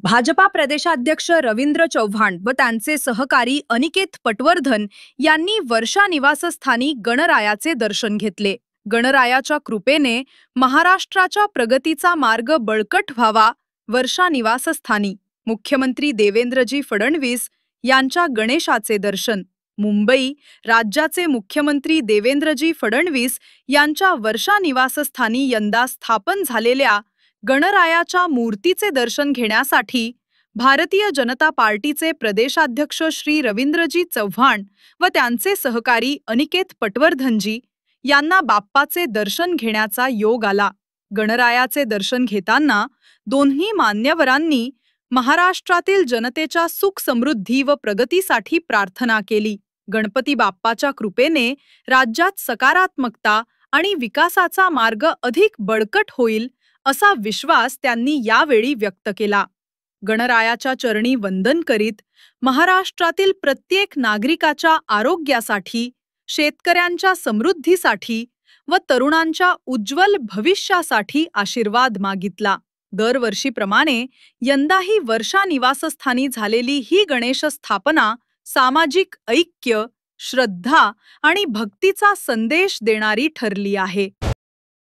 भाजपा प्रदेशाध्यक्ष रवींद्र चव्हाण व त्यांचे सहकारी अनिकेत पटवर्धन यांनी वर्षा निवासस्थानी गणरायाचे दर्शन घेतले। गणरायाच्या कृपेने महाराष्ट्राच्या प्रगतीचा मार्ग बळकट व्हावा। वर्षा निवासस्थानी मुख्यमंत्री देवेंद्रजी फडणवीस यांच्या गणेशाचे दर्शन। मुंबई राज्याचे मुख्यमंत्री देवेंद्रजी फडणवीस यांच्या वर्षा निवासस्थानी यंदा स्थापन झालेल्या गणरायाच्या मूर्तीचे दर्शन घेण्यासाठी भारतीय जनता पार्टीचे प्रदेशाध्यक्ष श्री रवींद्रजी चव्हाण व त्यांचे सहकारी अनिकेत पटवर्धनजी यांना बाप्पाचे दर्शन घेण्याचा योग आला। गणरायाचे दर्शन घेताना दोन्ही मान्यवरांनी महाराष्ट्रातील जनतेच्या सुख समृद्धी व प्रगतीसाठी प्रार्थना केली। गणपती बाप्पाच्या कृपेने राज्यात सकारात्मकता आणि विकासाचा मार्ग अधिक बळकट होईल असा विश्वास त्यांनी यावेळी व्यक्त केला। गणरायाच्या चरणी वंदन करीत महाराष्ट्रातील प्रत्येक नागरिकाच्या आरोग्यासाठी, शेतकऱ्यांच्या समृद्धीसाठी व तरुणांच्या उज्ज्वल भविष्यासाठी आशीर्वाद मागितला। दरवर्षीप्रमाणे यंदाही वर्षा निवासस्थानी झालेली ही गणेश स्थापना सामाजिक ऐक्य, श्रद्धा आणि भक्तीचा संदेश देणारी ठरली आहे।